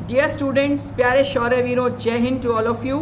Dear students, प्यारे शौर्यवीरों, जय हिंद टू ऑल ऑफ यू।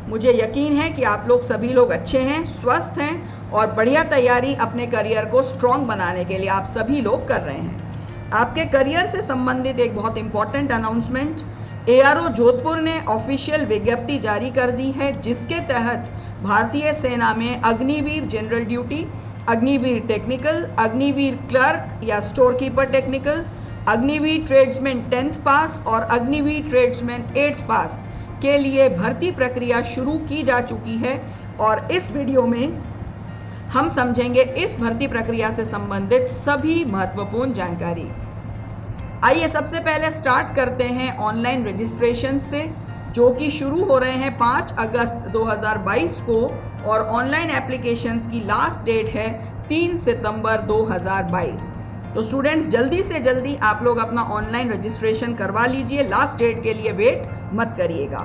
मुझे यकीन है कि आप लोग सभी लोग अच्छे हैं, स्वस्थ हैं और बढ़िया तैयारी अपने करियर को स्ट्रॉन्ग बनाने के लिए आप सभी लोग कर रहे हैं। आपके करियर से संबंधित एक बहुत इंपॉर्टेंट अनाउंसमेंट, ARO जोधपुर ने ऑफिशियल विज्ञप्ति जारी कर दी है, जिसके तहत भारतीय सेना में Agniveer general duty, Agniveer technical, Agniveer clerk या store keeper technical, Agniveer tradesman 10th pass और अग्निवीर ट्रेड्समैन 8th पास के लिए भर्ती प्रक्रिया शुरू की जा चुकी है। और इस वीडियो में हम समझेंगे इस भर्ती प्रक्रिया से संबंधित सभी महत्वपूर्ण जानकारी। आइए सबसे पहले स्टार्ट करते हैं ऑनलाइन रजिस्ट्रेशन से, जो कि शुरू हो रहे हैं 5 अगस्त 2022 को और ऑनलाइन एप्लीकेशंस की लास्ट डेट है 3 सितंबर 2022। तो स्टूडेंट्स, जल्दी से जल्दी आप लोग अपना ऑनलाइन रजिस्ट्रेशन करवा लीजिए, लास्ट डेट के लिए वेट मत करिएगा।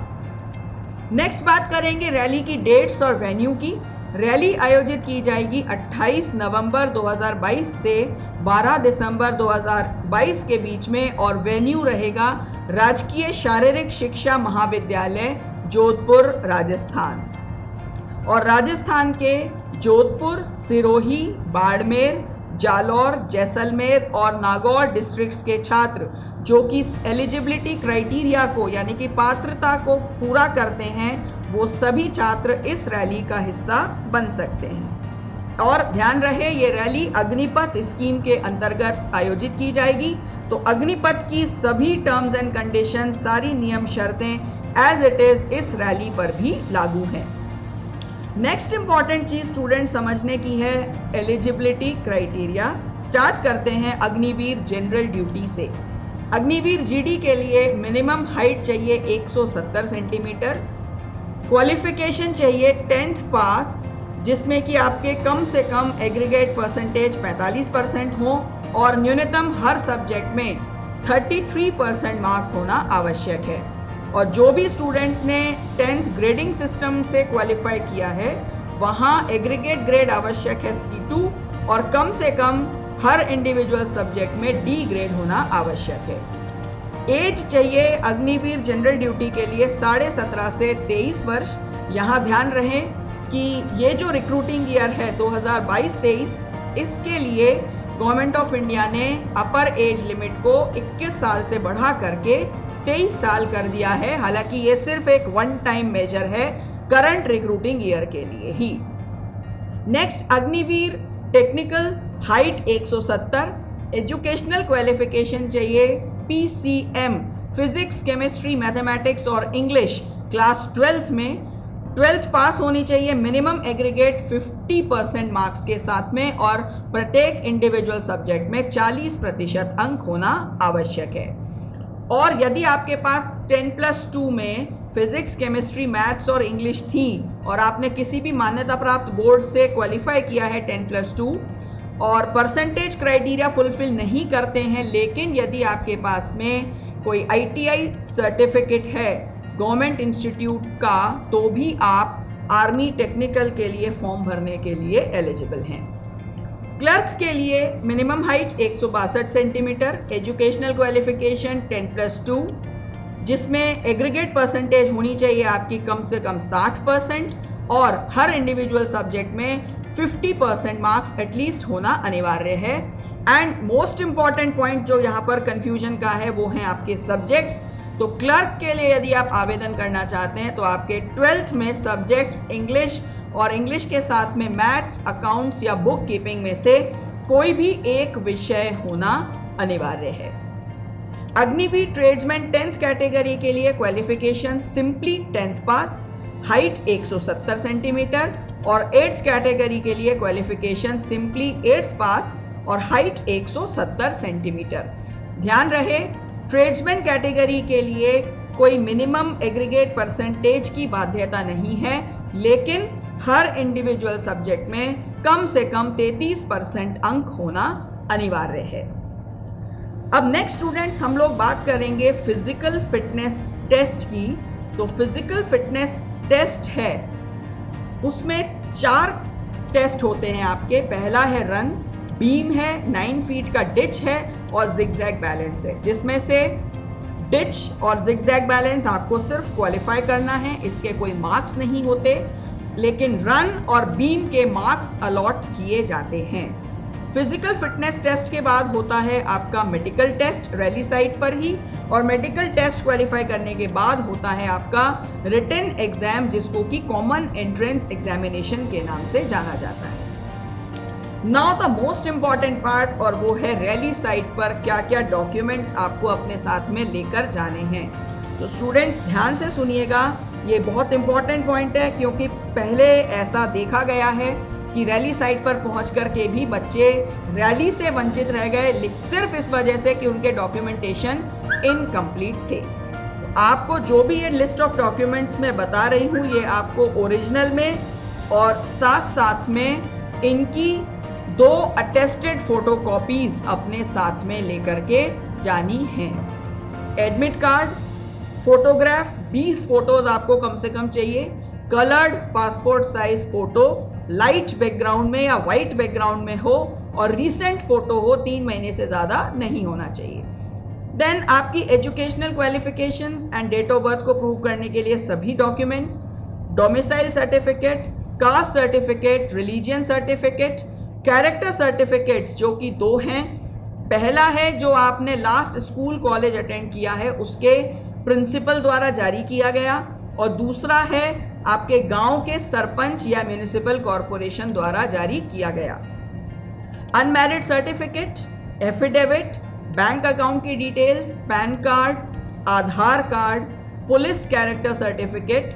नेक्स्ट बात करेंगे रैली की डेट्स और वेन्यू की। रैली आयोजित की जाएगी 28 नवंबर 2022 से 12 दिसंबर 2022 के बीच में और वेन्यू रहेगा राजकीय शारीरिक शिक्षा महाविद्यालय जोधपुर, राजस्थान। और राजस्थान के जोधपुर, सिरोही, बाड़मेर, जालौर, जैसलमेर और नागौर डिस्ट्रिक्ट्स के छात्र जो कि एलिजिबिलिटी क्राइटेरिया को यानी कि पात्रता को पूरा करते हैं, वो सभी छात्र इस रैली का हिस्सा बन सकते हैं। और ध्यान रहे, ये रैली अग्निपथ स्कीम के अंतर्गत आयोजित की जाएगी। तो अग्निपथ की सभी टर्म्स एंड कंडीशन, सारी नियम शर्तें एज इट इज इस रैली पर भी लागू हैं। नेक्स्ट इंपॉर्टेंट चीज स्टूडेंट समझने की है एलिजिबिलिटी क्राइटेरिया। स्टार्ट करते हैं अग्निवीर जनरल ड्यूटी से। अग्निवीर जीडी के लिए मिनिमम हाइट चाहिए 170 सेंटीमीटर, क्वालिफिकेशन चाहिए 10th पास, जिसमें कि आपके कम से कम एग्रीगेट परसेंटेज 45% हो और न्यूनतम हर सब्जेक्ट में 33% मार्क्स होना आवश्यक है। और जो भी स्टूडेंट्स ने 10th ग्रेडिंग सिस्टम से क्वालिफाई किया है, वहाँ एग्रीगेट ग्रेड आवश्यक है C2 और कम से कम हर इंडिविजुअल सब्जेक्ट में D ग्रेड होना आवश्यक है। एज चाहिए अग्निवीर जनरल ड्यूटी के लिए 17.5 से 23 वर्ष। यहाँ ध्यान रहे कि ये जो रिक्रूटिंग ईयर है 2022-23, इसके लिए गवर्नमेंट ऑफ इंडिया ने अपर एज लिमिट को 21 साल से बढ़ा करके 23 साल कर दिया है। हालांकि ये सिर्फ एक वन टाइम मेजर है करंट रिक्रूटिंग ईयर के लिए ही। Next, Agniveer technical, height 170, educational qualification चाहिए PCM, फिजिक्स, केमिस्ट्री, मैथमेटिक्स और इंग्लिश क्लास 12th में 12th पास होनी चाहिए, मिनिमम एग्रीगेट 50% मार्क्स के साथ में और प्रत्येक इंडिविजुअल सब्जेक्ट में 40% अंक होना आवश्यक है। और यदि आपके पास 10+2 में फिजिक्स, केमिस्ट्री, मैथ्स और इंग्लिश थी और आपने किसी भी मान्यता प्राप्त बोर्ड से क्वालिफाई किया है 10+2 और परसेंटेज क्राइटेरिया फुलफिल नहीं करते हैं, लेकिन यदि आपके पास में कोई ITI सर्टिफिकेट है गवर्नमेंट इंस्टीट्यूट का, तो भी आप आर्मी टेक्निकल के लिए फॉर्म भरने के लिए एलिजिबल हैं। क्लर्क के लिए minimum height 162 centimetre, educational qualification 10+2, जिसमें एग्रीगेट परसेंटेज होनी चाहिए आपकी कम से कम 60% और हर इंडिविजुअल सब्जेक्ट में 50% मार्क्स एटलीस्ट होना अनिवार्य है। एंड मोस्ट इंपॉर्टेंट पॉइंट जो यहाँ पर कंफ्यूजन का है वो है आपके सब्जेक्ट्स। तो क्लर्क के लिए यदि आप आवेदन करना चाहते हैं तो आपके 12th में सब्जेक्ट्स इंग्लिश और इंग्लिश के साथ में मैथ्स, अकाउंट्स या बुक कीपिंग में से कोई भी एक विषय होना अनिवार्य है। अग्निवीर ट्रेड्समैन 10th कैटेगरी के लिए क्वालिफिकेशन सिंपली 10th पास, हाइट 170 सेंटीमीटर और 8th कैटेगरी के लिए क्वालिफिकेशन सिंपली 8th पास और हाइट 170 सेंटीमीटर। ध्यान रहे, ट्रेड्समैन कैटेगरी के लिए कोई मिनिमम एग्रीगेट परसेंटेज की बाध्यता नहीं है, लेकिन हर इंडिविजुअल सब्जेक्ट में कम से कम 33% अंक होना अनिवार्य है। अब नेक्स्ट स्टूडेंट हम लोग बात करेंगे फिजिकल फिटनेस टेस्ट की। तो फिजिकल फिटनेस टेस्ट है, उसमें 4 टेस्ट होते हैं आपके। पहला है रन, बीम है, 9 फीट का डिच है और जिगजैग बैलेंस है, जिसमें से डिच और जिगजैग बैलेंस आपको सिर्फ क्वालिफाई करना है, इसके कोई मार्क्स नहीं होते, लेकिन रन और बीम के मार्क्स अलॉट किए जाते हैं। फिजिकल फिटनेस टेस्ट के बाद होता है आपका मेडिकल टेस्ट रैली साइट पर ही, और मेडिकल टेस्ट क्वालिफाई करने के बाद होता है आपका रिटन एग्जाम, जिसको कि कॉमन एंट्रेंस एग्जामिनेशन के नाम से जाना जाता है। Now the most important part, और वो है रैली साइट पर क्या क्या डॉक्यूमेंट्स आपको अपने साथ में लेकर जाने हैं। तो स्टूडेंट्स ध्यान से सुनिएगा, ये बहुत इंपॉर्टेंट पॉइंट है, क्योंकि पहले ऐसा देखा गया है कि रैली साइट पर पहुंच कर के भी बच्चे रैली से वंचित रह गए, सिर्फ इस वजह से कि उनके डॉक्यूमेंटेशन इनकम्प्लीट थे। तो आपको जो भी ये लिस्ट ऑफ डॉक्यूमेंट्स मैं बता रही हूँ, ये आपको ओरिजिनल में और साथ साथ में इनकी 2 अटेस्टेड फोटोकॉपीज अपने साथ में लेकर के जानी हैं। एडमिट कार्ड, फोटोग्राफ 20 फोटोज आपको कम से कम चाहिए, coloured passport size photo, light background में या वाइट बैकग्राउंड में हो, और रीसेंट फोटो हो, 3 महीने से ज़्यादा नहीं होना चाहिए। देन आपकी educational qualifications and date of birth को प्रूव करने के लिए सभी documents, domicile certificate, caste certificate, religion certificate, character certificates जो कि 2 हैं। पहला है जो आपने लास्ट स्कूल कॉलेज अटेंड किया है उसके प्रिंसिपल द्वारा जारी किया गया, और दूसरा है आपके गांव के सरपंच या म्युनिसिपल कॉरपोरेशन द्वारा जारी किया गया। Unmarried certificate, affidavit, bank account की details, PAN card, Aadhaar card, police character certificate,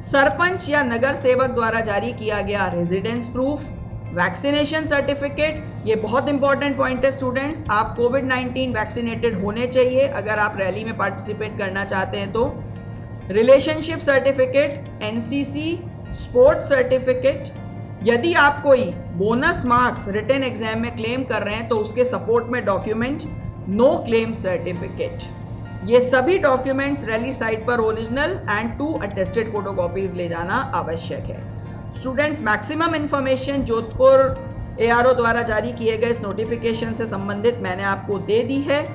sarpanch या नगर सेवक द्वारा जारी किया गया रेजिडेंस प्रूफ, वैक्सीनेशन सर्टिफिकेट। ये बहुत इंपॉर्टेंट पॉइंट है स्टूडेंट्स, आप कोविड-19 वैक्सीनेटेड होने चाहिए अगर आप रैली में पार्टिसिपेट करना चाहते हैं तो। Relationship certificate, NCC, sports certificate. यदि आप कोई बोनस मार्क्स रिटन एग्जाम में क्लेम कर रहे हैं तो उसके सपोर्ट में डॉक्यूमेंट, नो क्लेम सर्टिफिकेट। ये सभी डॉक्यूमेंट्स रैली साइट पर ओरिजिनल एंड 2 अटेस्टेड फोटोकॉपीज ले जाना आवश्यक है। Students maximum information Jodhpur ARO द्वारा जारी किए गए इस नोटिफिकेशन से संबंधित मैंने आपको दे दी है।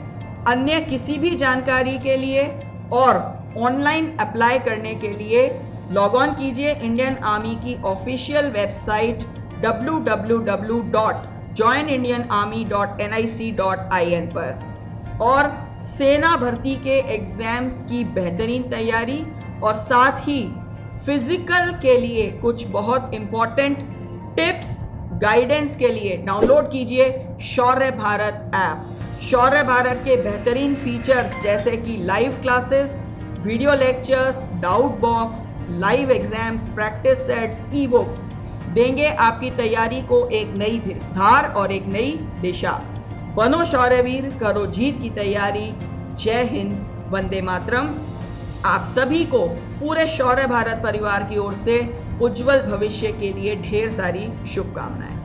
अन्य किसी भी जानकारी के लिए और ऑनलाइन अप्लाई करने के लिए लॉग ऑन कीजिए इंडियन आर्मी की ऑफिशियल वेबसाइट www.joinindianarmy.nic.in पर, और सेना भर्ती के एग्जाम्स की बेहतरीन तैयारी और साथ ही फिजिकल के लिए कुछ बहुत इंपॉर्टेंट टिप्स गाइडेंस के लिए डाउनलोड कीजिए शौर्य भारत ऐप। शौर्य भारत के बेहतरीन फीचर्स जैसे कि live classes, video lectures, doubt box, live exams, practice sets, e books देंगे आपकी तैयारी को एक नई धार और एक नई दिशा। बनो शौर्यवीर, करो जीत की तैयारी। जय हिंद, वंदे मातरम। आप सभी को पूरे शौर्य भारत परिवार की ओर से उज्जवल भविष्य के लिए ढेर सारी शुभकामनाएं।